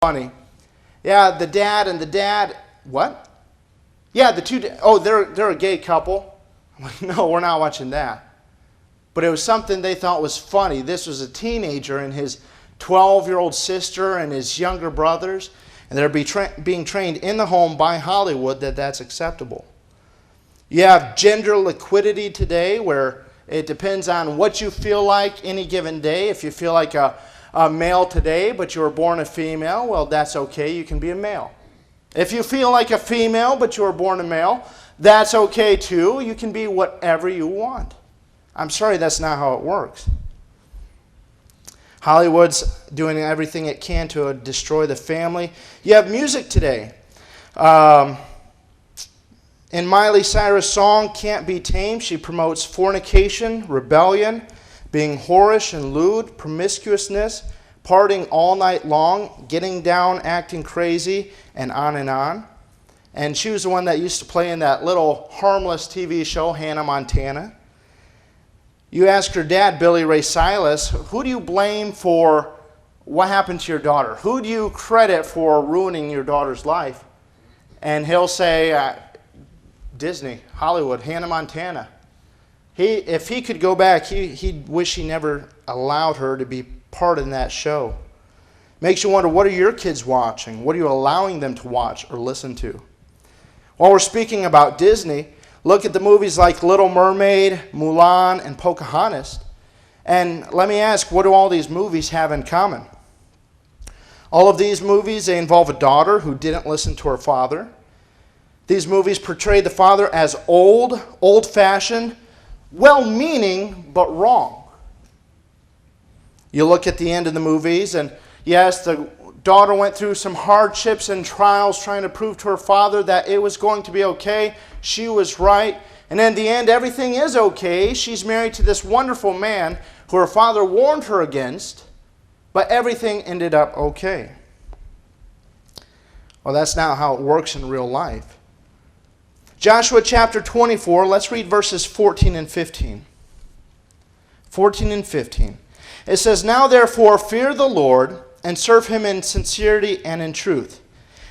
Funny. Yeah, the dad and the dad, what? Yeah, they're a gay couple. I'm like, no, we're not watching that. But it was something they thought was funny. This was a teenager and his 12-year-old sister and his younger brothers, and they're being trained in the home by Hollywood that's acceptable. You have gender liquidity today where it depends on what you feel like any given day. If you feel like a male today, but you were born a female, well, that's okay. You can be a male. If you feel like a female, but you were born a male, that's okay too. You can be whatever you want. I'm sorry, that's not how it works. Hollywood's doing everything it can to destroy the family. You have music today. In Miley Cyrus' song, Can't Be Tamed, she promotes fornication, rebellion, being whorish and lewd, promiscuousness, partying all night long, getting down, acting crazy, and on and on. And she was the one that used to play in that little harmless TV show, Hannah Montana. You ask her dad, Billy Ray Cyrus, who do you blame for what happened to your daughter? Who do you credit for ruining your daughter's life? And he'll say, Disney, Hollywood, Hannah Montana. If he could go back, he'd wish he never allowed her to be part in that show. Makes you wonder, what are your kids watching? What are you allowing them to watch or listen to? While we're speaking about Disney, look at the movies like Little Mermaid, Mulan, and Pocahontas. And let me ask, what do all these movies have in common? All of these movies, they involve a daughter who didn't listen to her father. These movies portray the father as old-fashioned, well-meaning, but wrong. You look at the end of the movies, and yes, the daughter went through some hardships and trials trying to prove to her father that it was going to be okay. She was right. And in the end, everything is okay. She's married to this wonderful man who her father warned her against, but everything ended up okay. Well, that's not how it works in real life. Joshua chapter 24, let's read verses 14 and 15. 14 and 15. It says, Now therefore fear the Lord, and serve him in sincerity and in truth,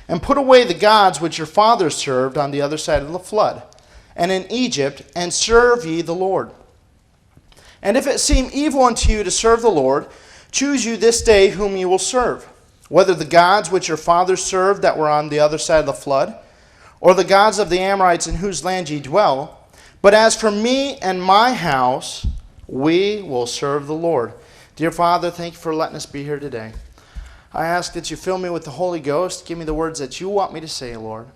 and put away the gods which your fathers served on the other side of the flood, and in Egypt, and serve ye the Lord. And if it seem evil unto you to serve the Lord, choose you this day whom you will serve, whether the gods which your fathers served that were on the other side of the flood, or the gods of the Amorites in whose land ye dwell. But as for me and my house, we will serve the Lord. Dear Father, thank you for letting us be here today. I ask that you fill me with the Holy Ghost. Give me the words that you want me to say, Lord.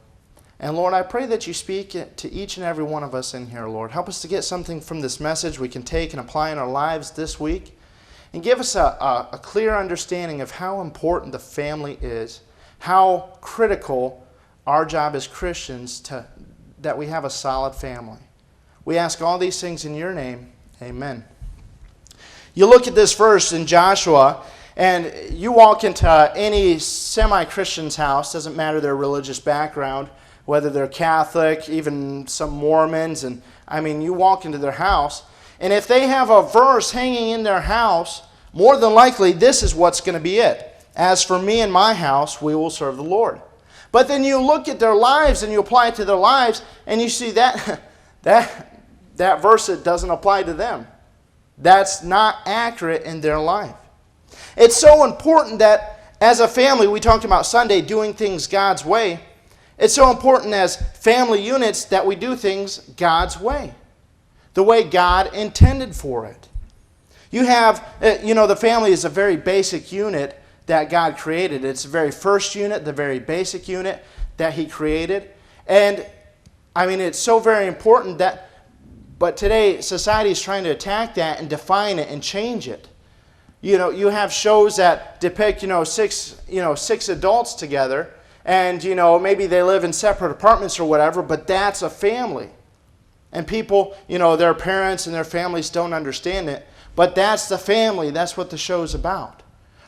And Lord, I pray that you speak to each and every one of us in here, Lord. Help us to get something from this message we can take and apply in our lives this week. And give us a clear understanding of how important the family is, how critical our job as Christians that we have a solid family. We ask all these things in your name. Amen. You look at this verse in Joshua, and you walk into any semi-Christian's house, doesn't matter their religious background, whether they're Catholic, even some Mormons, and I mean, you walk into their house, and if they have a verse hanging in their house, more than likely this is what's going to be it. As for me and my house, we will serve the Lord. But then you look at their lives and you apply it to their lives, and you see that verse that doesn't apply to them. That's not accurate in their life. It's so important that as a family, we talked about Sunday doing things God's way. It's so important as family units that we do things God's way, the way God intended for it. You have, the family is a very basic unit that God created. It's the very first unit, the very basic unit that he created. And, I mean, it's so very important that, but today society is trying to attack that and define it and change it. You have shows that depict, six adults together, and, maybe they live in separate apartments or whatever, but that's a family. And people, their parents and their families don't understand it, but that's the family. That's what the show's about.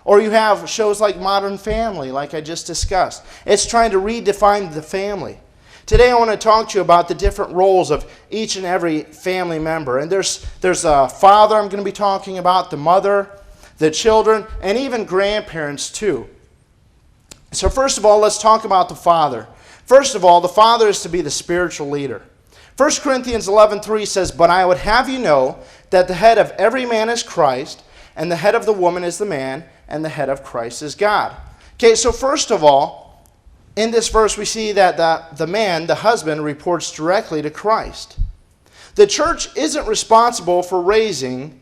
Or you have shows like Modern Family, like I just discussed. It's trying to redefine the family. Today I want to talk to you about the different roles of each and every family member. And there's a father I'm going to be talking about, the mother, the children, and even grandparents too. So first of all, let's talk about the father. First of all, the father is to be the spiritual leader. 1 Corinthians 11:3 says, "But I would have you know that the head of every man is Christ, and the head of the woman is the man, and the head of Christ is God." Okay, so first of all, in this verse we see that the man, the husband, reports directly to Christ. The church isn't responsible for raising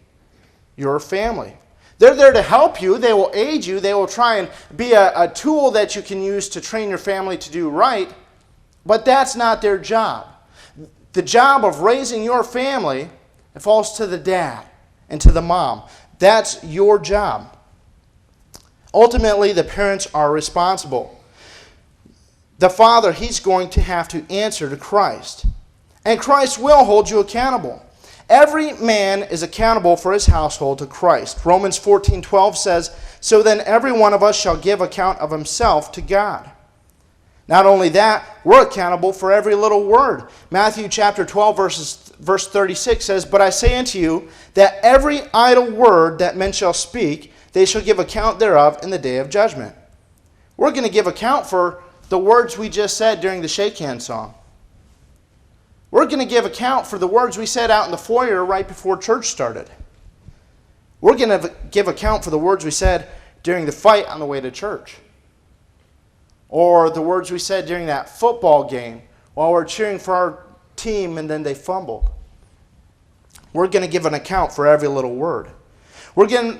your family. They're there to help you. They will aid you. They will try and be a tool that you can use to train your family to do right, but that's not their job. The job of raising your family, it falls to the dad and to the mom. That's your job. Ultimately, the parents are responsible. The father, he's going to have to answer to Christ. And Christ will hold you accountable. Every man is accountable for his household to Christ. Romans 14:12 says, "So then every one of us shall give account of himself to God." Not only that, we're accountable for every little word. Matthew chapter 12 verse 36 says, "But I say unto you that every idle word that men shall speak, they shall give account thereof in the day of judgment." We're going to give account for the words we just said during the Shake Hand song. We're going to give account for the words we said out in the foyer right before church started. We're going to give account for the words we said during the fight on the way to church. Or the words we said during that football game while we're cheering for our team and then they fumbled. We're going to give an account for every little word. We're going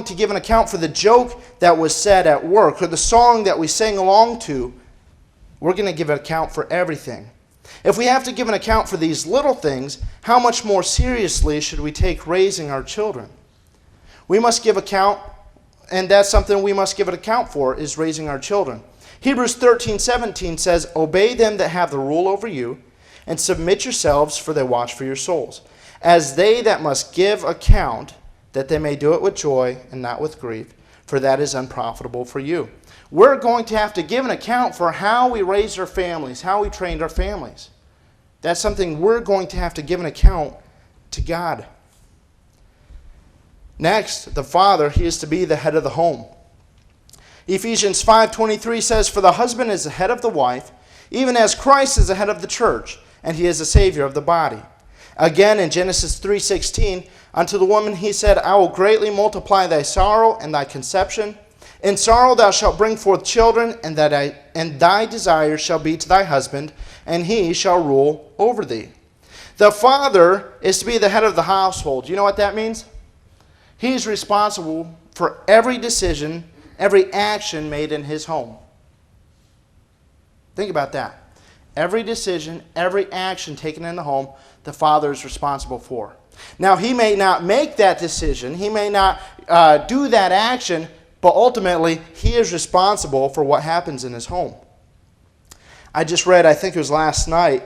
to give an account for the joke that was said at work or the song that we sang along to. We're going to give an account for everything. If we have to give an account for these little things, how much more seriously should we take raising our children? We must give account, and that's something we must give an account for, is raising our children. Hebrews 13:17 says, "Obey them that have the rule over you, and submit yourselves, for they watch for your souls, as they that must give account, that they may do it with joy and not with grief, for that is unprofitable for you." We're going to have to give an account for how we raised our families, how we trained our families. That's something we're going to have to give an account to God. Next, the father, he is to be the head of the home. Ephesians 5:23 says, "For the husband is the head of the wife, even as Christ is the head of the church, and he is the Savior of the body." Again, in Genesis 3:16, "Unto the woman he said, I will greatly multiply thy sorrow and thy conception. In sorrow thou shalt bring forth children, and thy desire shall be to thy husband, and he shall rule over thee." The father is to be the head of the household. You know what that means? He's responsible for every decision, every action made in his home. Think about that. Every decision, every action taken in the home, the father is responsible for. Now, he may not make that decision, he may not do that action, but ultimately, he is responsible for what happens in his home. I just read, I think it was last night,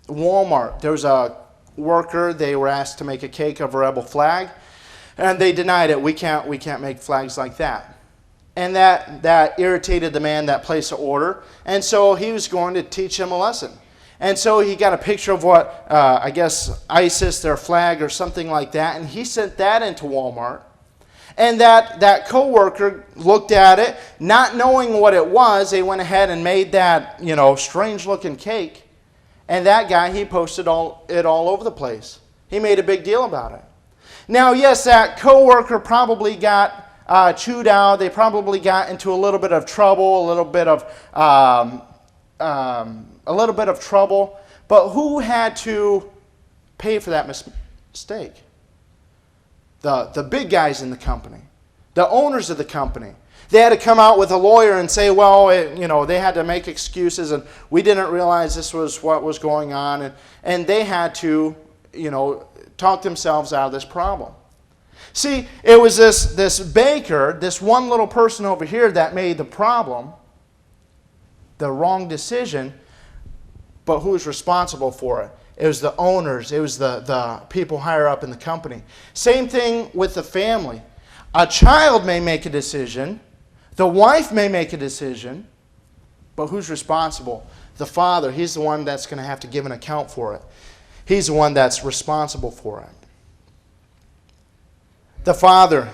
Walmart. There was a worker, they were asked to make a cake of a rebel flag, and they denied it. We can't make flags like that. And that irritated the man that placed the order, and so he was going to teach him a lesson. And so he got a picture of what, I guess, ISIS, their flag or something like that, and he sent that into Walmart. And that co-worker looked at it, not knowing what it was. They went ahead and made that, strange-looking cake. And that guy, he posted it all over the place. He made a big deal about it. Now, yes, that co-worker probably got chewed out. They probably got into a little bit of trouble, a little bit of trouble. But who had to pay for that mistake? The big guys in the company, the owners of the company. They had to come out with a lawyer and say, well, they had to make excuses, and we didn't realize this was what was going on, and they had to, talk themselves out of this problem. See, it was this baker, this one little person over here that made the problem, the wrong decision, but who's responsible for it? It was the owners. It was the people higher up in the company. Same thing with the family. A child may make a decision. The wife may make a decision. But who's responsible? The father. He's the one that's going to have to give an account for it. He's the one that's responsible for it. The father,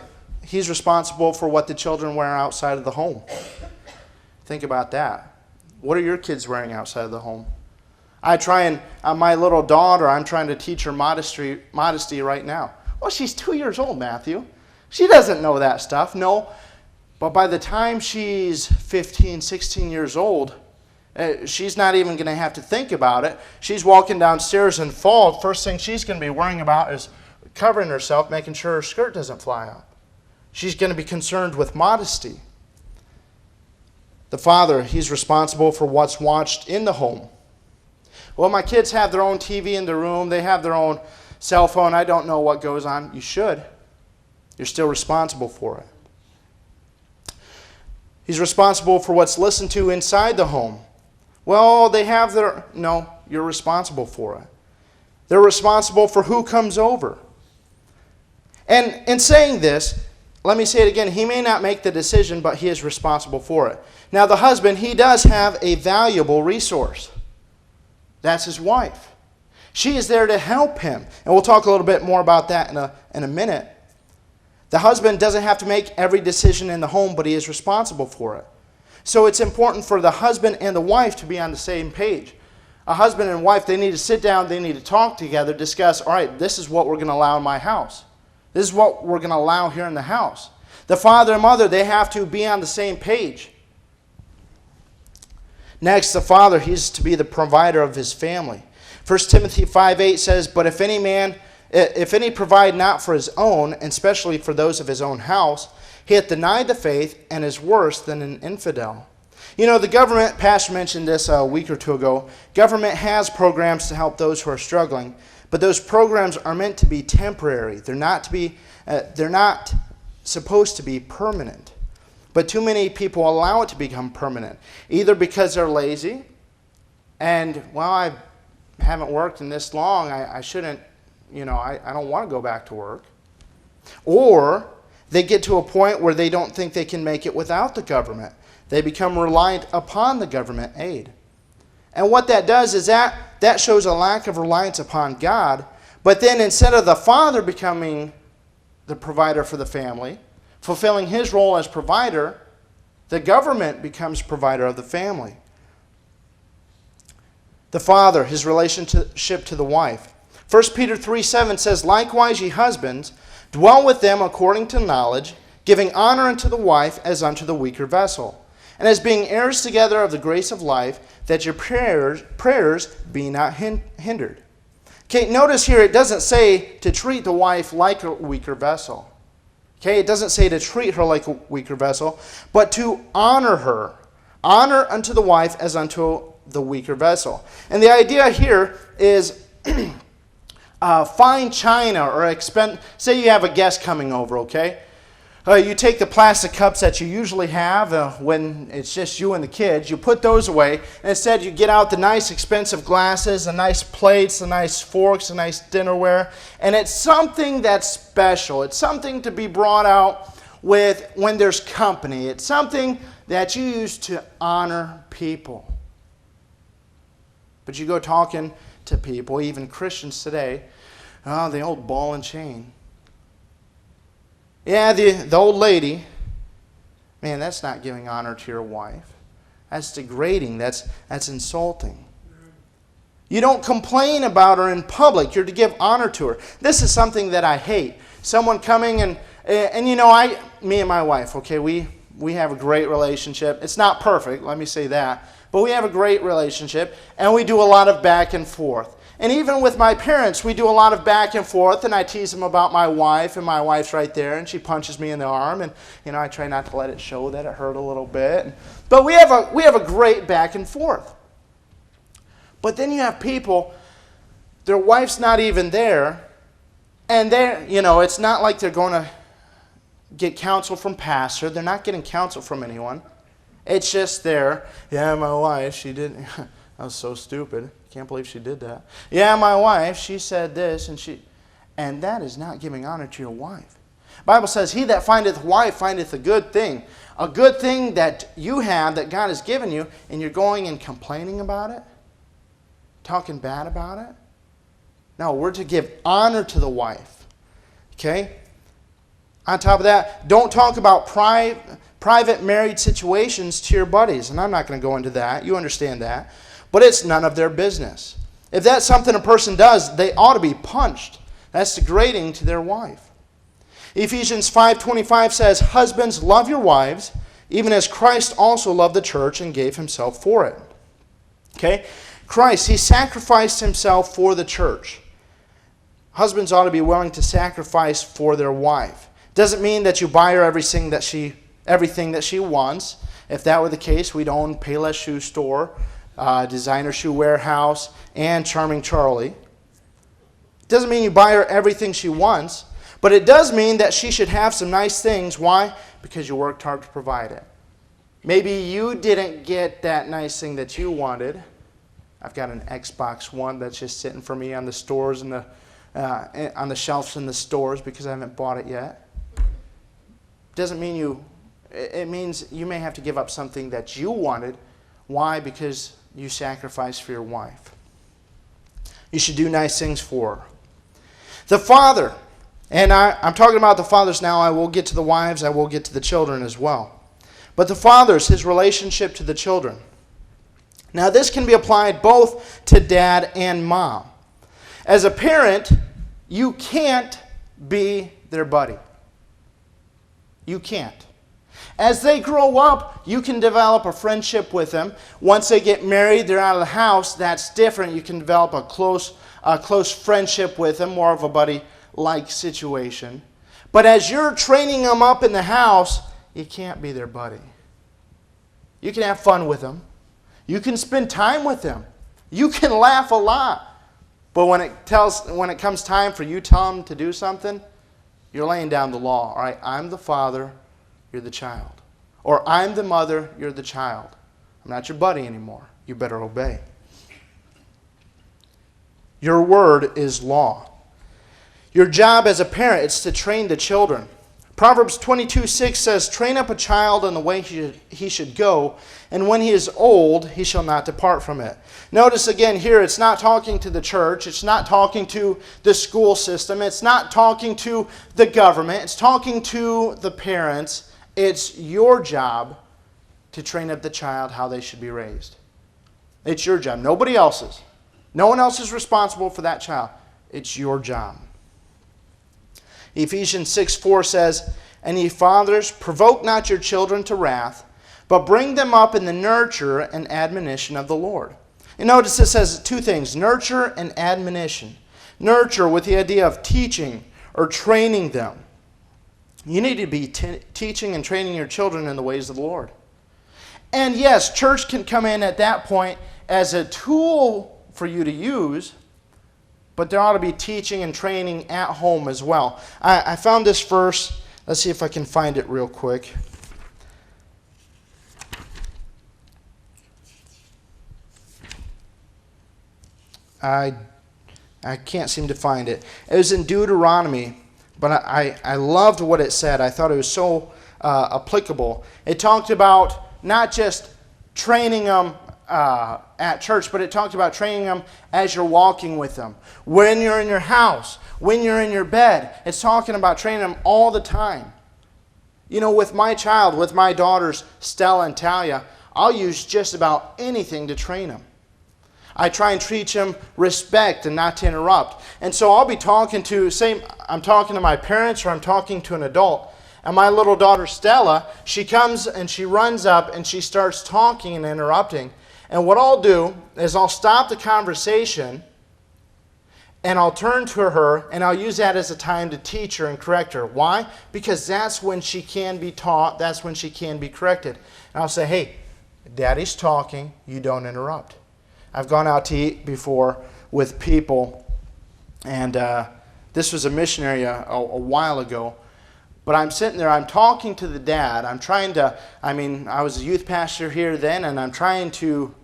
he's responsible for what the children wear outside of the home. Think about that. What are your kids wearing outside of the home? My little daughter, I'm trying to teach her modesty right now. Well, she's 2 years old, Matthew. She doesn't know that stuff, no. But by the time she's 15, 16 years old, she's not even going to have to think about it. She's walking downstairs and fall. First thing she's going to be worrying about is covering herself, making sure her skirt doesn't fly up. She's going to be concerned with modesty. The father, he's responsible for what's watched in the home. Well, my kids have their own TV in their room. They have their own cell phone. I don't know what goes on. You should. You're still responsible for it. He's responsible for what's listened to inside the home. Well, no, you're responsible for it. They're responsible for who comes over. And in saying this, let me say it again, he may not make the decision, but he is responsible for it. Now, the husband, he does have a valuable resource. That's his wife. She is there to help him. And we'll talk a little bit more about that in a minute. The husband doesn't have to make every decision in the home, but he is responsible for it. So it's important for the husband and the wife to be on the same page. A husband and wife, they need to sit down, they need to talk together, discuss, all right, this is what we're going to allow in my house. This is what we're going to allow here in the house. The father and mother, they have to be on the same page. Next, the father, he's to be the provider of his family. 1 Timothy 5:8 says, but if any provide not for his own, and especially for those of his own house, he hath denied the faith and is worse than an infidel. You know, the government, Pastor mentioned this a week or two ago, government has programs to help those who are struggling, but those programs are meant to be temporary. They're not supposed to be permanent. But too many people allow it to become permanent, either because they're lazy and, well, I haven't worked in this long, I shouldn't, I don't want to go back to work. Or they get to a point where they don't think they can make it without the government. They become reliant upon the government aid. And what that does is that shows a lack of reliance upon God. But then instead of the father becoming the provider for the family, fulfilling his role as provider, the government becomes provider of the family. The father, his relationship to the wife. 1 Peter 3:7 says, likewise, ye husbands, dwell with them according to knowledge, giving honor unto the wife as unto the weaker vessel, and as being heirs together of the grace of life, that your prayers be not hindered. Okay, notice here it doesn't say to treat the wife like a weaker vessel. Okay, it doesn't say to treat her like a weaker vessel, but to honor her. Honor unto the wife as unto the weaker vessel. And the idea here is fine china or say you have a guest coming over, okay? You take the plastic cups that you usually have when it's just you and the kids, you put those away, and instead you get out the nice expensive glasses, the nice plates, the nice forks, the nice dinnerware, and it's something that's special. It's something to be brought out with when there's company. It's something that you use to honor people. But you go talking to people, even Christians today, oh, the old ball and chain. Yeah, the old lady, man, that's not giving honor to your wife. That's degrading. That's insulting. You don't complain about her in public. You're to give honor to her. This is something that I hate. Someone coming and me and my wife, okay, we have a great relationship. It's not perfect, let me say that. But we have a great relationship, and we do a lot of back and forth. And even with my parents, we do a lot of back and forth, and I tease them about my wife, and my wife's right there, and she punches me in the arm, and I try not to let it show that it hurt a little bit. But we have a great back and forth. But then you have people, their wife's not even there, and it's not like they're going to get counsel from pastor. They're not getting counsel from anyone. It's just there. Yeah, my wife, she didn't. I was so stupid. Can't believe she did that. Yeah, my wife, she said this, and that is not giving honor to your wife. The Bible says, he that findeth wife findeth a good thing that you have, that God has given you, and you're going and complaining about it, talking bad about it. No, we're to give honor to the wife. Okay? On top of that, don't talk about private married situations to your buddies. And I'm not going to go into that. You understand that. But it's none of their business. If that's something a person does, they ought to be punched. That's degrading to their wife. Ephesians 5:25 says, "Husbands, love your wives, even as Christ also loved the church and gave himself for it." Okay? Christ, he sacrificed himself for the church. Husbands ought to be willing to sacrifice for their wife. Doesn't mean that you buy her everything that she wants. If that were the case, we'd own Payless Shoe Store, Designer Shoe Warehouse, and Charming Charlie. Doesn't mean you buy her everything she wants, but it does mean that she should have some nice things. Why? Because you worked hard to provide it. Maybe you didn't get that nice thing that you wanted. I've got an Xbox One that's just sitting for me on the stores and on the shelves in the stores because I haven't bought it yet. Doesn't mean you. It means you may have to give up something that you wanted. Why? Because you sacrificed for your wife. You should do nice things for her. The father, and I'm talking about the fathers now. I will get to the wives. I will get to the children as well. But the fathers, his relationship to the children. Now this can be applied both to dad and mom. As a parent, you can't be their buddy. You can't. As they grow up, you can develop a friendship with them. Once they get married, they're out of the house, that's different. You can develop a close friendship with them, more of a buddy-like situation. But as you're training them up in the house, you can't be their buddy. You can have fun with them. You can spend time with them. You can laugh a lot. But when it comes time for you to tell them to do something, you're laying down the law. All right, I'm the father, you're the child. Or I'm the mother, you're the child. I'm not your buddy anymore. You better obey. Your word is law. Your job as a parent is to train the children. Proverbs 22:6 says, "Train up a child in the way he should go, and when he is old, he shall not depart from it." Notice again here, it's not talking to the church. It's not talking to the school system. It's not talking to the government. It's talking to the parents. It's your job to train up the child how they should be raised. It's your job. Nobody else's. No one else is responsible for that child. It's your job. Ephesians 6:4 says, "And ye fathers, provoke not your children to wrath, but bring them up in the nurture and admonition of the Lord." And notice it says two things, nurture and admonition. Nurture with the idea of teaching or training them. You need to be teaching and training your children in the ways of the Lord. And yes, church can come in at that point as a tool for you to use, but there ought to be teaching and training at home as well. I found this verse. Let's see if I can find it real quick. I can't seem to find it. It was in Deuteronomy, but I loved what it said. I thought it was so applicable. It talked about not just training them at church, but it talked about training them as you're walking with them. When you're in your house, when you're in your bed, it's talking about training them all the time. You know, with my child, with my daughters, Stella and Talia, I'll use just about anything to train them. I try and teach them respect and not to interrupt. And so I'll be talking to, say I'm talking to my parents or I'm talking to an adult, and my little daughter Stella, she comes and she runs up and she starts talking and interrupting. And what I'll do is I'll stop the conversation and I'll turn to her and I'll use that as a time to teach her and correct her. Why? Because that's when she can be taught, that's when she can be corrected. And I'll say, "Hey, Daddy's talking, you don't interrupt." I've gone out to eat before with people, and this was a missionary a while ago. But I'm sitting there, I'm talking to the dad. I was a youth pastor here then, and I'm trying to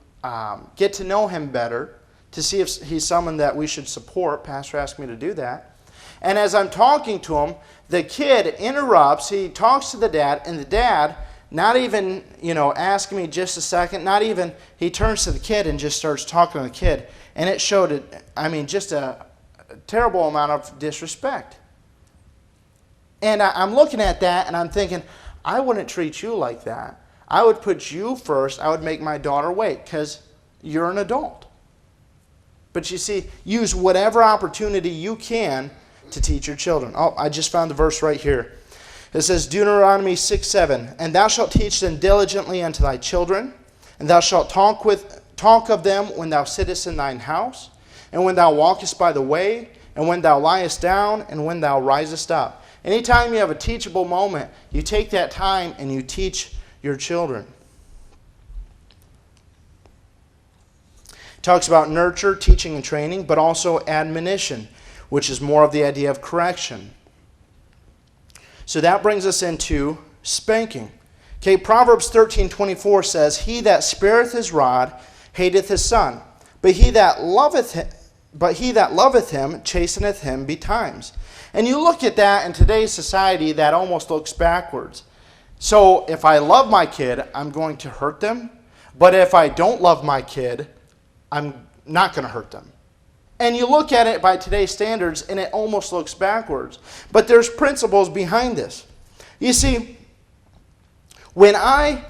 get to know him better to see if he's someone that we should support. Pastor asked me to do that. And as I'm talking to him, the kid interrupts. He talks to the dad, and the dad, not even, asking me just a second, he turns to the kid and just starts talking to the kid. And it showed, just a terrible amount of disrespect. And I'm looking at that and I'm thinking, I wouldn't treat you like that. I would put you first. I would make my daughter wait because you're an adult. But you see, use whatever opportunity you can to teach your children. Oh, I just found the verse right here. It says, Deuteronomy 6:7, and thou shalt teach them diligently unto thy children, and thou shalt talk of them when thou sittest in thine house, and when thou walkest by the way, and when thou liest down, and when thou risest up. Anytime you have a teachable moment, you take that time and you teach your children. It talks about nurture, teaching, and training, but also admonition, which is more of the idea of correction. So that brings us into spanking. Okay, Proverbs 13:24 says, He that spareth his rod hateth his son, but he that loveth him chasteneth him betimes. And you look at that in today's society, that almost looks backwards. So if I love my kid, I'm going to hurt them. But if I don't love my kid, I'm not going to hurt them. And you look at it by today's standards, and it almost looks backwards. But there's principles behind this. You see, when I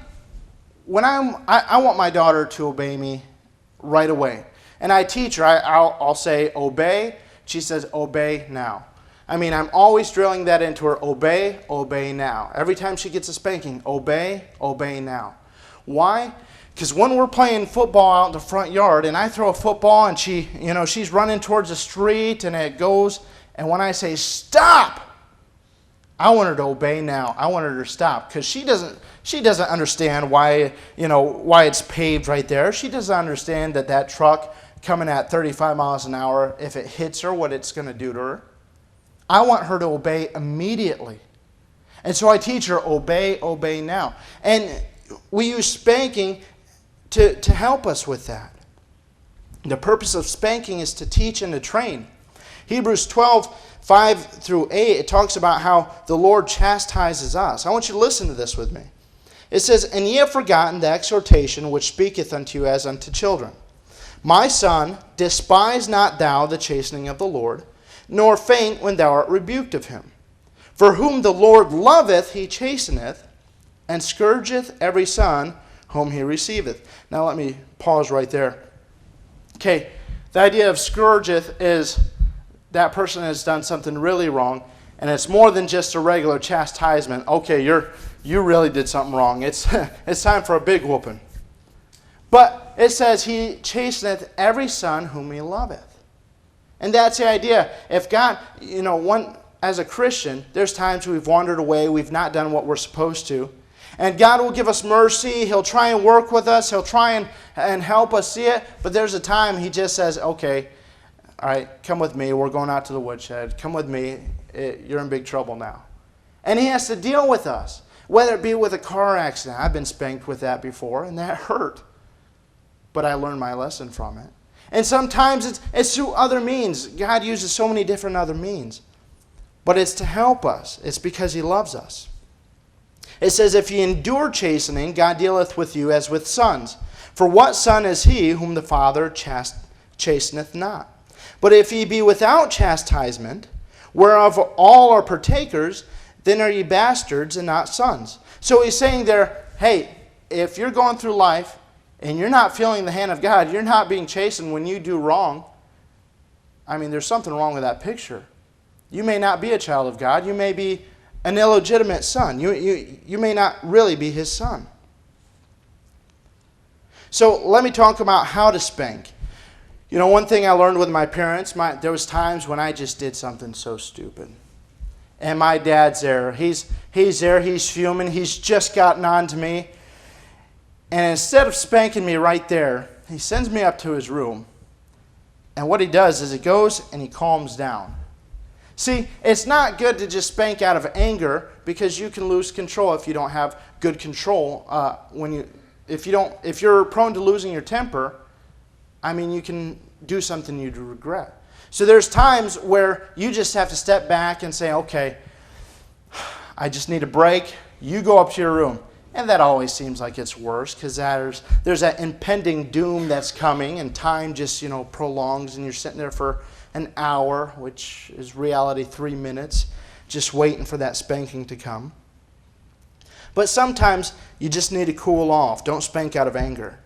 want my daughter to obey me right away. And I teach her, I'll say, obey. She says, obey now. I mean, I'm always drilling that into her, obey, obey now. Every time she gets a spanking, obey, obey now. Why? Because when we're playing football out in the front yard and I throw a football and she's running towards the street and it goes, and when I say stop, I want her to obey now. I want her to stop because she doesn't understand why it's paved right there. She doesn't understand that truck coming at 35 miles an hour, if it hits her, what it's going to do to her. I want her to obey immediately. And so I teach her, obey, obey now. And we use spanking to help us with that. The purpose of spanking is to teach and to train. Hebrews 12:5-8, it talks about how the Lord chastises us. I want you to listen to this with me. It says, And ye have forgotten the exhortation which speaketh unto you as unto children. My son, despise not thou the chastening of the Lord, nor faint when thou art rebuked of him. For whom the Lord loveth, he chasteneth, and scourgeth every son whom he receiveth. Now let me pause right there. Okay, the idea of scourgeth is that person has done something really wrong, and it's more than just a regular chastisement. Okay, you really did something wrong. It's time for a big whooping. But it says, he chasteneth every son whom he loveth. And that's the idea. If God, as a Christian, there's times we've wandered away, we've not done what we're supposed to. And God will give us mercy. He'll try and work with us. He'll try and help us see it. But there's a time he just says, okay, all right, come with me. We're going out to the woodshed. Come with me. You're in big trouble now. And he has to deal with us, whether it be with a car accident. I've been spanked with that before, and that hurt. But I learned my lesson from it. And sometimes it's through other means. God uses so many different other means. But it's to help us. It's because he loves us. It says, If ye endure chastening, God dealeth with you as with sons. For what son is he whom the Father chasteneth not? But if ye be without chastisement, whereof all are partakers, then are ye bastards and not sons. So he's saying there, hey, if you're going through life and you're not feeling the hand of God, you're not being chastened when you do wrong, I mean, there's something wrong with that picture. You may not be a child of God. You may be an illegitimate son. You may not really be his son. So let me talk about how to spank. One thing I learned with my parents, there was times when I just did something so stupid. And my dad's there. He's there. He's fuming. He's just gotten on to me. And instead of spanking me right there, he sends me up to his room. And what he does is he goes and he calms down. See, it's not good to just spank out of anger because you can lose control if you don't have good control. If you're prone to losing your temper, you can do something you'd regret. So there's times where you just have to step back and say, okay, I just need a break. You go up to your room. And that always seems like it's worse because there's that impending doom that's coming and time just, prolongs and you're sitting there for an hour, which is reality 3 minutes. just waiting for that spanking to come. But sometimes you just need to cool off. Don't spank out of anger.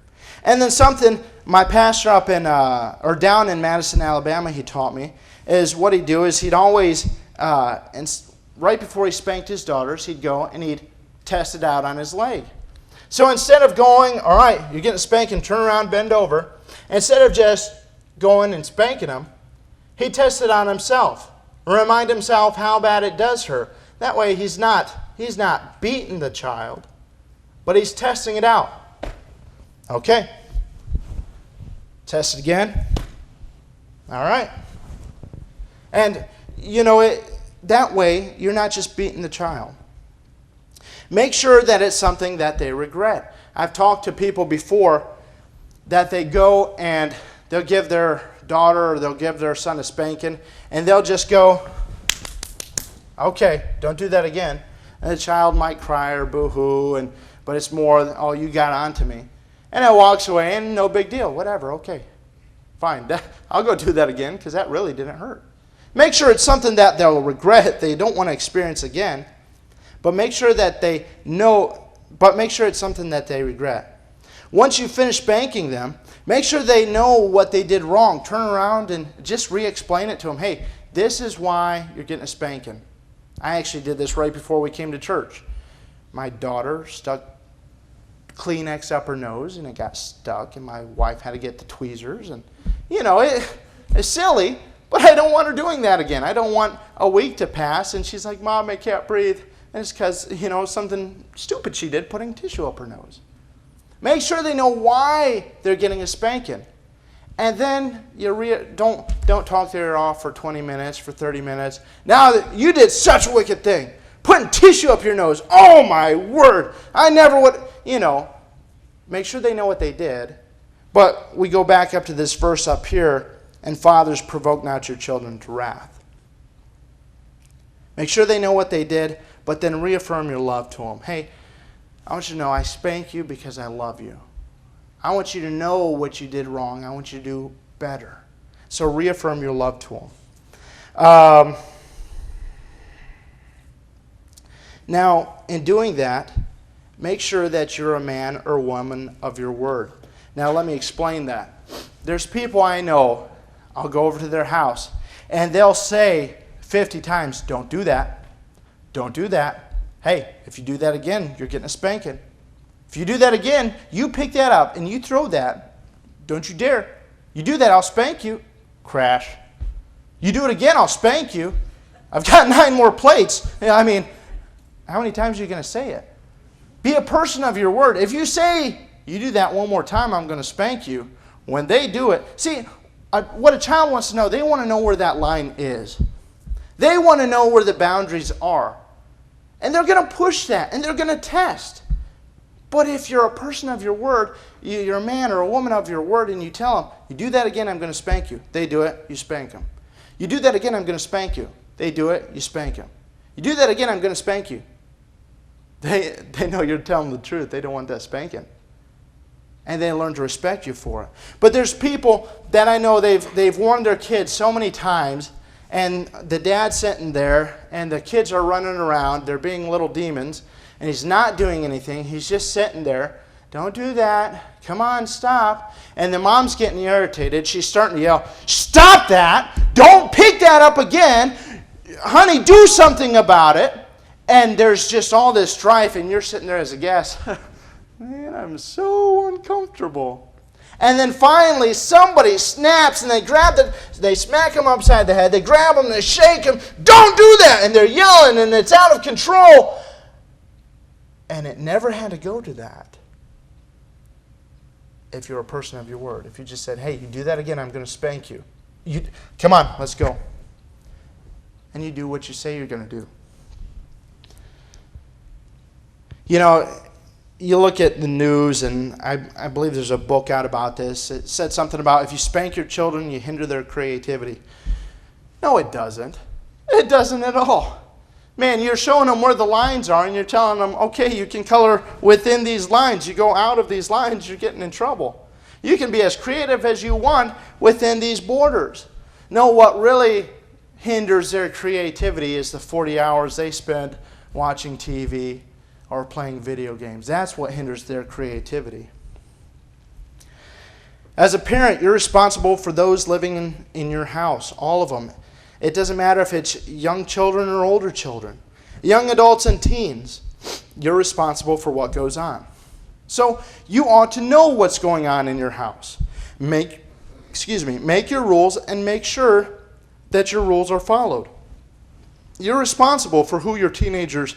And then something my pastor up in or down in Madison, Alabama, he taught me is what he'd do is he'd always and right before he spanked his daughters, he'd go and he'd test it out on his leg. So instead of going, all right, you're getting a spanking, turn around, bend over, instead of just going and spanking them, he'd test it on himself. Remind himself how bad it does hurt. That way he's not beating the child, but he's testing it out. Okay. Test it again. All right. And, that way you're not just beating the child. Make sure that it's something that they regret. I've talked to people before that they go and they'll give their daughter or they'll give their son a spanking, and they'll just go, okay, don't do that again. And the child might cry or boo-hoo, but it's more, oh, you got onto me. And it walks away, and no big deal, whatever, okay, fine. I'll go do that again because that really didn't hurt. Make sure it's something that they'll regret, they don't want to experience again. But make sure that they know, but make sure it's something that they regret. Once you finish spanking them, make sure they know what they did wrong. Turn around and just re-explain it to them. Hey, this is why you're getting a spanking. I actually did this right before we came to church. My daughter stuck Kleenex up her nose, and it got stuck, and my wife had to get the tweezers. And, it's silly, but I don't want her doing that again. I don't want a week to pass, and she's like, Mom, I can't breathe. And it's because, something stupid she did, putting tissue up her nose. Make sure they know why they're getting a spanking. And then don't talk their ear off for 20 minutes, for 30 minutes. Now, you did such a wicked thing. Putting tissue up your nose. Oh, my word. I never would, Make sure they know what they did. But we go back up to this verse up here, and fathers, provoke not your children to wrath. Make sure they know what they did, but then reaffirm your love to them. Hey, I want you to know I spank you because I love you. I want you to know what you did wrong. I want you to do better. So reaffirm your love to them. Now, in doing that, make sure that you're a man or woman of your word. Now, let me explain that. There's people I know, I'll go over to their house, and they'll say 50 times, don't do that. Don't do that. Hey, if you do that again, you're getting a spanking. If you do that again, you pick that up and you throw that. Don't you dare. You do that, I'll spank you. Crash. You do it again, I'll spank you. I've got 9 more plates. How many times are you going to say it? Be a person of your word. If you say, you do that one more time, I'm going to spank you. When they do it, see, what a child wants to know, they want to know where that line is. They want to know where the boundaries are. And they're going to push that, and they're going to test. But if you're a person of your word, you're a man or a woman of your word, and you tell them, you do that again, I'm going to spank you. They do it, you spank them. You do that again, I'm going to spank you. They do it, you spank them. You do that again, I'm going to spank you. They know you're telling the truth. They don't want that spanking. And they learn to respect you for it. But there's people that I know they've warned their kids so many times, and the dad's sitting there, and the kids are running around. They're being little demons, and he's not doing anything. He's just sitting there. Don't do that. Come on, stop. And the mom's getting irritated. She's starting to yell, stop that. Don't pick that up again. Honey, do something about it. And there's just all this strife, and you're sitting there as a guest. Man, I'm so uncomfortable. And then finally, somebody snaps, and they smack him upside the head. They grab him, they shake him. Don't do that! And they're yelling, and it's out of control. And it never had to go to that. If you're a person of your word. If you just said, hey, you do that again, I'm going to spank you. Come on, let's go. And you do what you say you're going to do. You look at the news, and I believe there's a book out about this. It said something about if you spank your children, you hinder their creativity. No, it doesn't. It doesn't at all. Man, you're showing them where the lines are, and you're telling them, okay, you can color within these lines. You go out of these lines, you're getting in trouble. You can be as creative as you want within these borders. No, what really hinders their creativity is the 40 hours they spend watching TV or playing video games. That's what hinders their creativity. As a parent, you're responsible for those living in your house, all of them. It doesn't matter if it's young children or older children. Young adults and teens, you're responsible for what goes on. So you ought to know what's going on in your house. Make your rules and make sure that your rules are followed. You're responsible for who your teenagers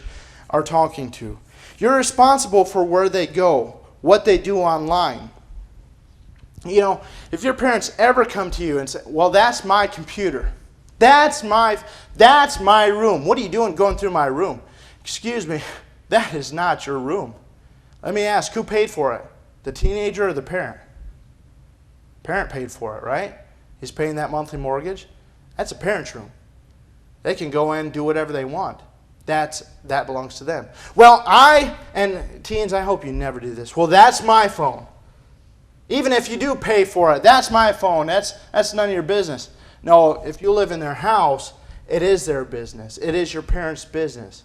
are talking to. You're responsible for where they go, what they do online. You know, if your parents ever come to you and say, well, that's my computer. That's my room. What are you doing going through my room? Excuse me, that is not your room. Let me ask, who paid for it? The teenager or the parent? Parent paid for it, right? He's paying that monthly mortgage. That's a parent's room. They can go in and do whatever they want. That belongs to them. Well, and teens, I hope you never do this. Well, that's my phone. Even if you do pay for it, that's my phone. That's none of your business. No, if you live in their house, it is their business. It is your parents' business.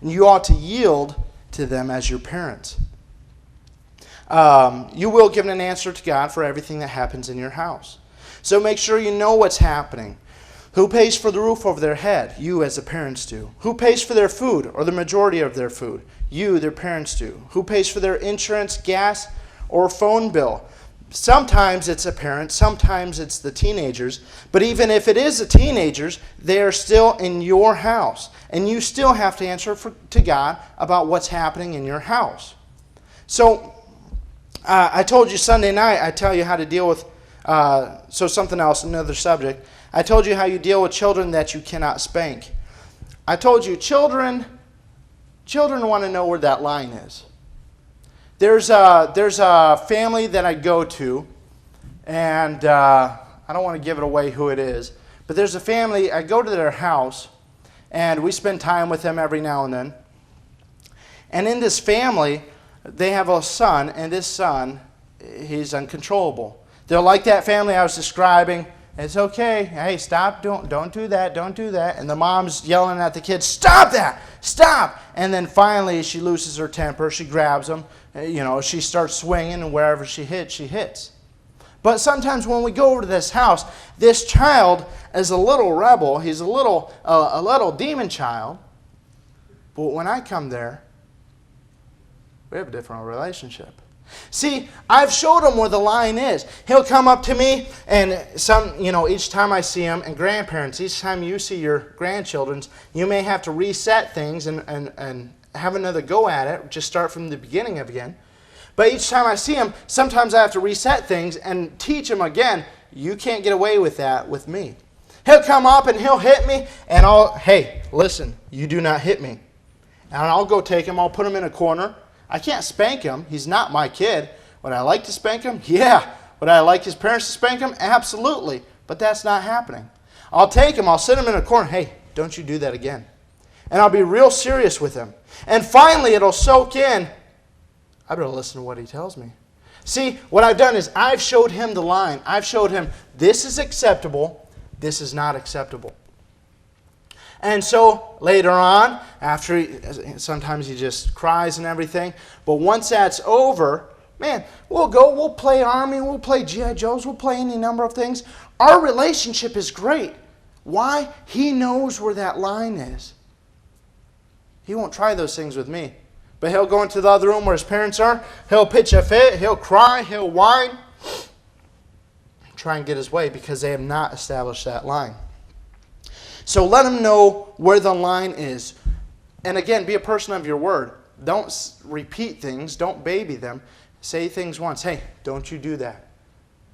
And you ought to yield to them as your parents. You will give an answer to God for everything that happens in your house. So make sure you know what's happening. Who pays for the roof over their head? You as the parents do. Who pays for their food or the majority of their food? You, their parents, do. Who pays for their insurance, gas, or phone bill? Sometimes it's a parent, sometimes it's the teenagers. But even if it is the teenagers, they are still in your house. And you still have to answer to God about what's happening in your house. So, I told you Sunday night, I tell you how to deal with, something else, another subject. I told you how you deal with children that you cannot spank. I told you children want to know where that line is. There's a family that I go to, and I don't want to give it away who it is, but there's a family, I go to their house, and we spend time with them every now and then. And in this family, they have a son, and this son, he's uncontrollable. They're like that family I was describing. It's okay. Hey, stop. Don't do that. Don't do that. And the mom's yelling at the kids, stop that. Stop. And then finally she loses her temper. She grabs him. She starts swinging, and wherever she hits. But sometimes when we go over to this house, this child is a little rebel. He's a little demon child. But when I come there, we have a different relationship. See, I've showed him where the line is. He'll come up to me, and each time I see him, and grandparents, each time you see your grandchildren, you may have to reset things and have another go at it, just start from the beginning again. But each time I see him, sometimes I have to reset things and teach him again, you can't get away with that with me. He'll come up and he'll hit me, and hey, listen, you do not hit me. And I'll go take him, I'll put him in a corner. I can't spank him. He's not my kid. Would I like to spank him? Yeah. Would I like his parents to spank him? Absolutely. But that's not happening. I'll take him. I'll sit him in a corner. Hey, don't you do that again. And I'll be real serious with him. And finally, it'll soak in. I better listen to what he tells me. See, what I've done is I've showed him the line. I've showed him this is acceptable. This is not acceptable. And so later on, sometimes he just cries and everything. But once that's over, man, we'll play Army, we'll play G.I. Joes, we'll play any number of things. Our relationship is great. Why? He knows where that line is. He won't try those things with me. But he'll go into the other room where his parents are. He'll pitch a fit. He'll cry. He'll whine. Try and get his way because they have not established that line. So let him know where the line is. And again, be a person of your word. Don't repeat things. Don't baby them. Say things once. Hey, don't you do that.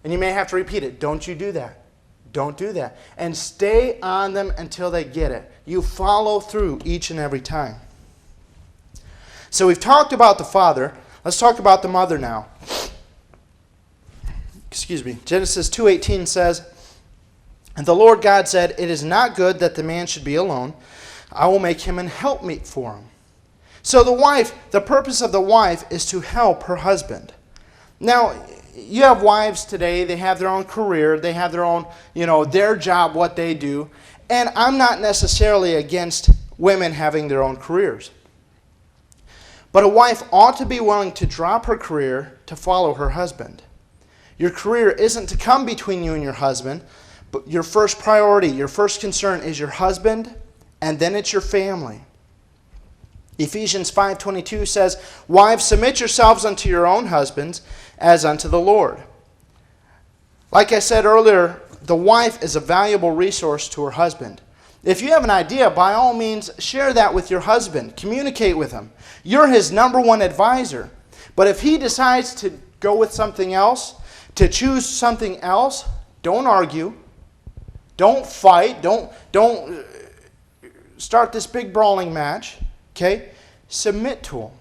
And you may have to repeat it. Don't you do that. Don't do that. And stay on them until they get it. You follow through each and every time. So we've talked about the father. Let's talk about the mother now. Genesis 2:18 says, "And the Lord God said, It is not good that the man should be alone. I will make him an helpmeet for him." So the purpose of the wife is to help her husband. Now, you have wives today, they have their own career, they have their own, their job, what they do. And I'm not necessarily against women having their own careers. But a wife ought to be willing to drop her career to follow her husband. Your career isn't to come between you and your husband, but your first priority, your first concern is your husband, and then it's your family. Ephesians 5:22 says, "Wives, submit yourselves unto your own husbands as unto the Lord." Like I said earlier, the wife is a valuable resource to her husband. If you have an idea, by all means, share that with your husband. Communicate with him. You're his number one advisor. But if he decides to go with something else, to choose something else, don't argue. Don't fight. Don't start this big brawling match. Okay? Submit to him.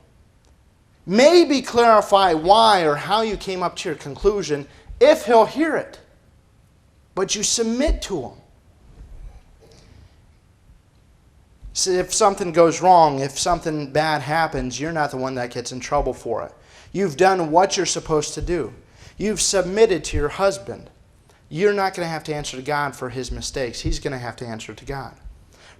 Maybe clarify why or how you came up to your conclusion if he'll hear it. But you submit to him. So if something goes wrong, if something bad happens, you're not the one that gets in trouble for it. You've done what you're supposed to do. You've submitted to your husband. You're not going to have to answer to God for his mistakes. He's going to have to answer to God.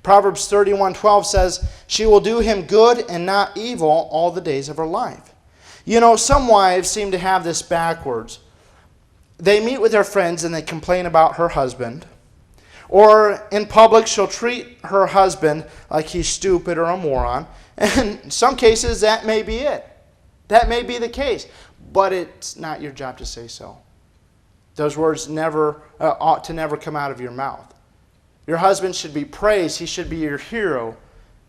Proverbs 31:12 says, "She will do him good and not evil all the days of her life." You know, some wives seem to have this backwards. They meet with their friends and they complain about her husband. Or in public, she'll treat her husband like he's stupid or a moron. And in some cases, that may be it. That may be the case. But it's not your job to say so. Those words ought to never come out of your mouth. Your husband should be praised. He should be your hero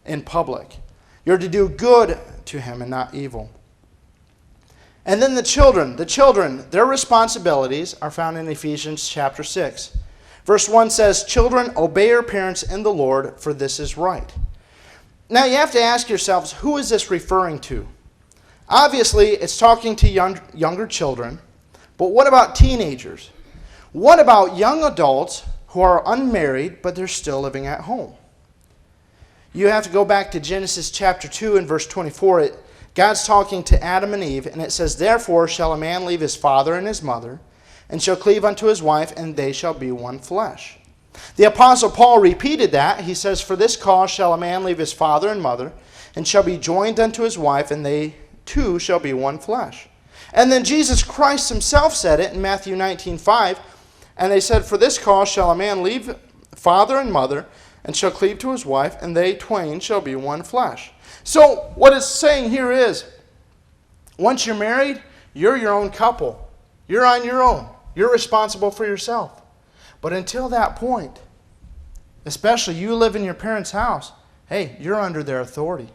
in public. You're to do good to him and not evil. And then the children, their responsibilities are found in Ephesians chapter 6. Verse 1 says, "Children, obey your parents in the Lord, for this is right." Now you have to ask yourselves, who is this referring to? Obviously, it's talking to younger children, but what about teenagers? What about young adults who are unmarried, but they're still living at home? You have to go back to Genesis chapter 2 and verse 24. God's talking to Adam and Eve, and it says, "Therefore shall a man leave his father and his mother, and shall cleave unto his wife, and they shall be one flesh." The Apostle Paul repeated that. He says, "For this cause shall a man leave his father and mother, and shall be joined unto his wife, and they two shall be one flesh." And then Jesus Christ himself said it in Matthew 19:5, and they said, "For this cause shall a man leave father and mother, and shall cleave to his wife, and they twain shall be one flesh." So what it's saying here is, once you're married, you're your own couple. You're on your own. You're responsible for yourself. But until that point, especially you live in your parents' house, hey, you're under their authority.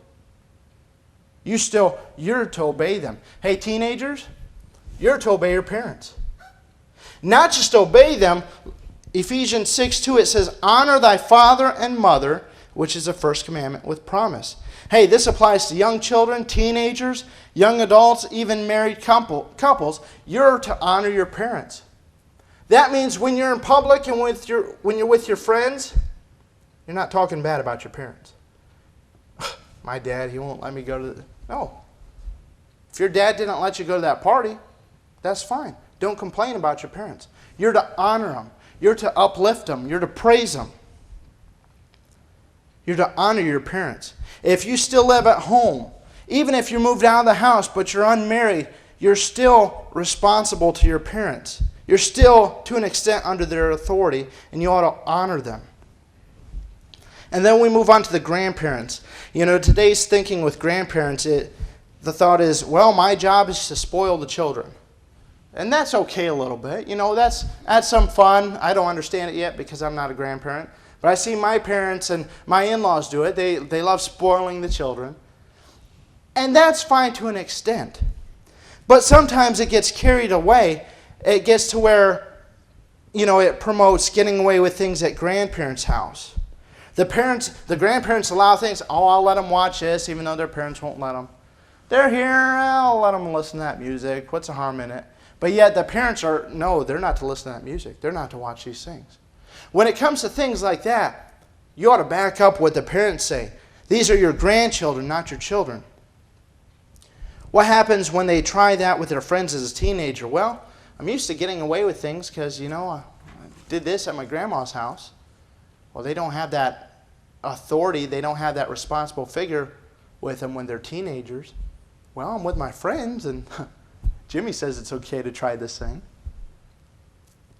You're to obey them. Hey, teenagers, you're to obey your parents. Not just obey them. Ephesians 6:2, it says, "Honor thy father and mother," which is the first commandment with promise. Hey, this applies to young children, teenagers, young adults, even married couples. You're to honor your parents. That means when you're in public and when you're with your friends, you're not talking bad about your parents. My dad, he won't let me go to No. If your dad didn't let you go to that party, that's fine. Don't complain about your parents. You're to honor them. You're to uplift them. You're to praise them. You're to honor your parents. If you still live at home, even if you moved out of the house but you're unmarried, you're still responsible to your parents. You're still, to an extent, under their authority, and you ought to honor them. And then we move on to the grandparents. You know, today's thinking with grandparents, the thought is, well, my job is to spoil the children. And that's okay a little bit. You know, that's some fun. I don't understand it yet because I'm not a grandparent. But I see my parents and my in-laws do it. They love spoiling the children. And that's fine to an extent. But sometimes it gets carried away. It gets to where, you know, it promotes getting away with things at grandparents' house. The grandparents allow things. Oh, I'll let them watch this, even though their parents won't let them. They're here, I'll let them listen to that music. What's the harm in it? But yet the parents they're not to listen to that music. They're not to watch these things. When it comes to things like that, you ought to back up what the parents say. These are your grandchildren, not your children. What happens when they try that with their friends as a teenager? Well, I'm used to getting away with things because, you know, I did this at my grandma's house. Well, they don't have that authority. They don't have that responsible figure with them when they're teenagers. Well, I'm with my friends, and Jimmy says it's okay to try this thing.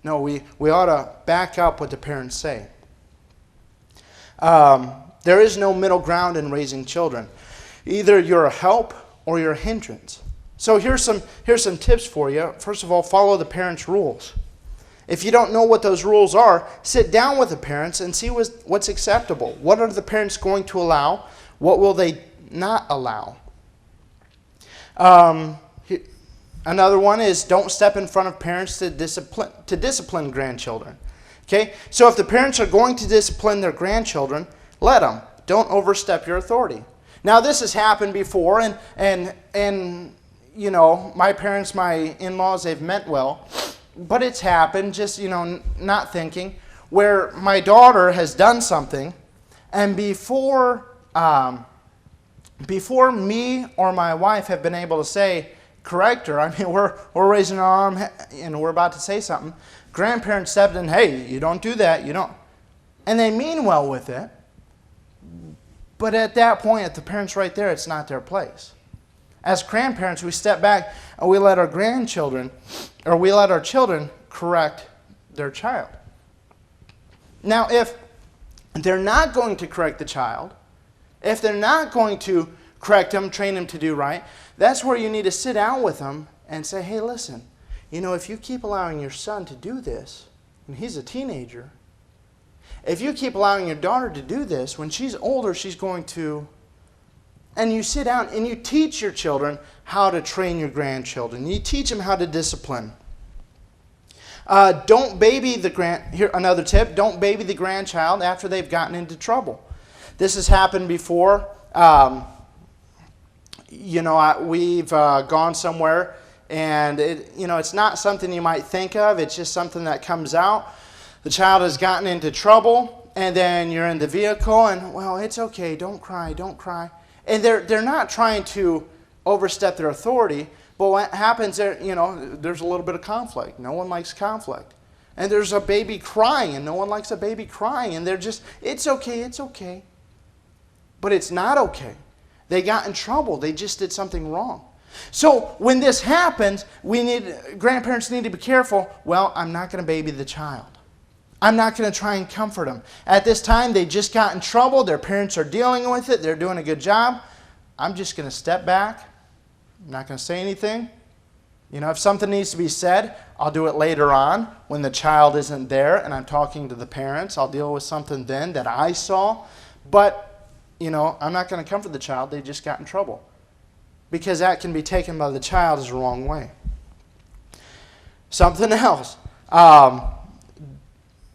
No, we ought to back up what the parents say. There is no middle ground in raising children. Either you're a help or you're a hindrance. So here's some tips for you. First of all, follow the parents' rules. If you don't know what those rules are, sit down with the parents and see what's acceptable. What are the parents going to allow? What will they not allow? Another one is don't step in front of parents to discipline grandchildren. Okay? So if the parents are going to discipline their grandchildren, let them. Don't overstep your authority. Now this has happened before, and you know, my parents, my in-laws, they've meant well, but it's happened, just, you know, not thinking, where my daughter has done something, and before me or my wife have been able to say, correct her, I mean, we're raising our arm and we're about to say something, grandparents stepped in, hey, you don't do that, you don't. And they mean well with it, but at that point, if the parent's right there, it's not their place. As grandparents, we step back and we let our grandchildren, or we let our children correct their child. Now, if they're not going to correct the child, if they're not going to correct them, train them to do right, that's where you need to sit down with them and say, hey, listen, you know, if you keep allowing your son to do this, and he's a teenager, if you keep allowing your daughter to do this, when she's older, she's going to... And you sit down and you teach your children how to train your grandchildren. You teach them how to discipline. Don't baby the Here, another tip, don't baby the grandchild after they've gotten into trouble. This has happened before. You know, we've gone somewhere, and it's not something you might think of. It's just something that comes out. The child has gotten into trouble, and then you're in the vehicle, and, well, it's okay, don't cry, don't cry. And they're not trying to overstep their authority, but what happens there, there's a little bit of conflict. No one likes conflict. And there's a baby crying, and no one likes a baby crying, and they're just, it's okay, it's okay. But it's not okay. They got in trouble. They just did something wrong. So when this happens, grandparents need to be careful. Well, I'm not going to baby the child. I'm not going to try and comfort them. At this time, they just got in trouble. Their parents are dealing with it. They're doing a good job. I'm just going to step back. I'm not going to say anything. If something needs to be said, I'll do it later on when the child isn't there and I'm talking to the parents. I'll deal with something then that I saw. But, I'm not going to comfort the child. They just got in trouble. Because that can be taken by the child as the wrong way. Something else.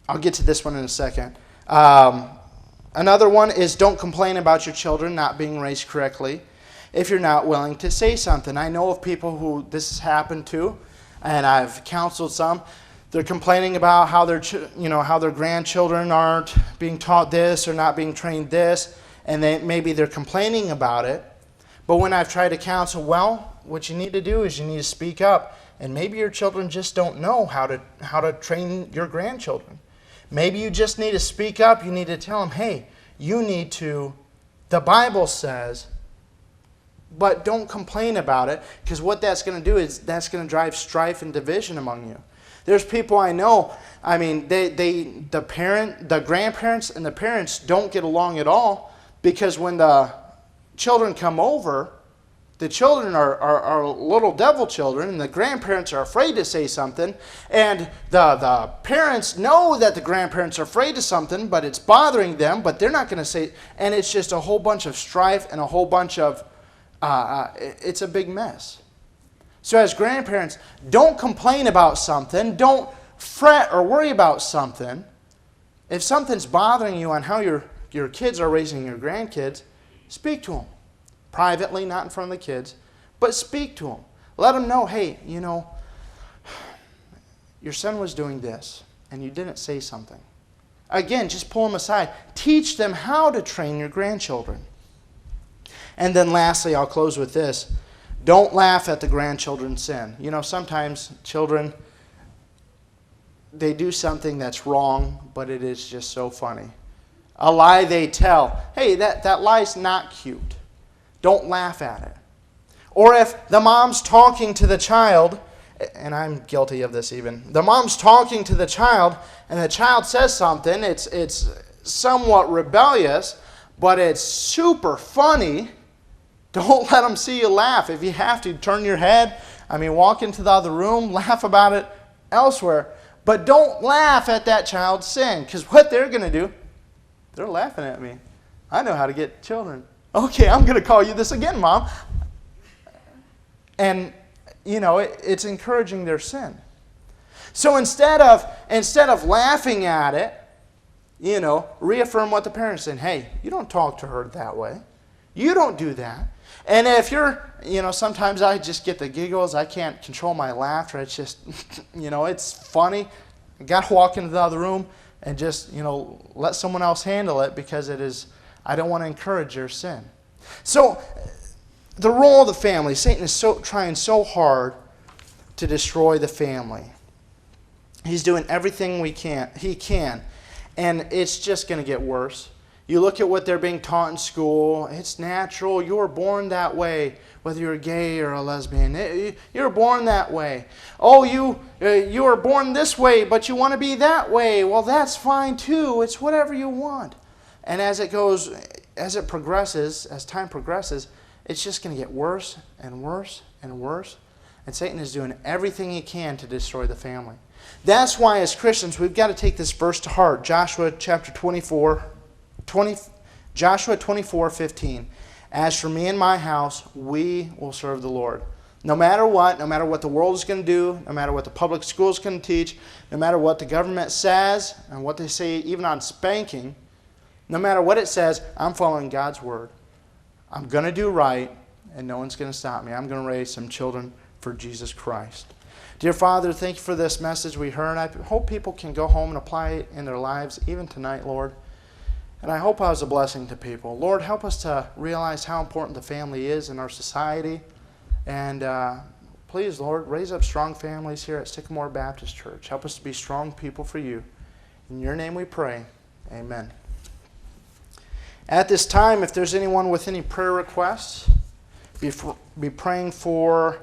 I'll get to this one in a second. Another one is don't complain about your children not being raised correctly if you're not willing to say something. I know of people who this has happened to, and I've counseled some. They're complaining about how their grandchildren aren't being taught this or not being trained this, and maybe they're complaining about it. But when I've tried to counsel, well, what you need to do is you need to speak up, and maybe your children just don't know how to train your grandchildren. Maybe you just need to speak up. You need to tell them, hey, the Bible says, but don't complain about it, because what that's going to do is that's going to drive strife and division among you. There's people I know, the grandparents and the parents don't get along at all, because when the children come over, the children are little devil children, and the grandparents are afraid to say something, and the parents know that the grandparents are afraid of something, but it's bothering them, but they're not going to say, and it's just a whole bunch of strife and a whole bunch of, it's a big mess. So as grandparents, don't complain about something, don't fret or worry about something. If something's bothering you on how your kids are raising your grandkids, speak to them. Privately, not in front of the kids, but speak to them. Let them know, hey, your son was doing this, and you didn't say something. Again, just pull them aside. Teach them how to train your grandchildren. And then lastly, I'll close with this. Don't laugh at the grandchildren's sin. Sometimes children, they do something that's wrong, but it is just so funny. a lie they tell. Hey, that lie's not cute. Don't laugh at it. Or if the mom's talking to the child, and I'm guilty of this even, the mom's talking to the child, and the child says something, it's somewhat rebellious, but it's super funny. Don't let them see you laugh. If you have to, turn your head. Walk into the other room, laugh about it elsewhere. But don't laugh at that child's sin, because what they're going to do, they're laughing at me. I know how to get children. Okay, I'm going to call you this again, Mom. And, it's encouraging their sin. So instead of laughing at it, reaffirm what the parents said. Hey, you don't talk to her that way. You don't do that. And if you're, sometimes I just get the giggles. I can't control my laughter. It's just, it's funny. I got to walk into the other room and just, let someone else handle it because I don't want to encourage their sin. So the role of the family, Satan is trying so hard to destroy the family. He's doing everything he can. And it's just going to get worse. You look at what they're being taught in school. It's natural. You were born that way, whether you're gay or a lesbian. You were born that way. Oh, you were born this way, but you want to be that way. Well, that's fine too. It's whatever you want. And as time progresses, it's just going to get worse and worse and worse. And Satan is doing everything he can to destroy the family. That's why as Christians, we've got to take this verse to heart. Joshua 24:15. As for me and my house, we will serve the Lord. No matter what the world is going to do, no matter what the public school is going to teach, no matter what the government says, and what they say even on spanking, no matter what it says, I'm following God's word. I'm going to do right, and no one's going to stop me. I'm going to raise some children for Jesus Christ. Dear Father, thank you for this message we heard. I hope people can go home and apply it in their lives, even tonight, Lord. And I hope I was a blessing to people. Lord, help us to realize how important the family is in our society. And please, Lord, raise up strong families here at Sycamore Baptist Church. Help us to be strong people for you. In your name we pray. Amen. At this time, if there's anyone with any prayer requests, be praying for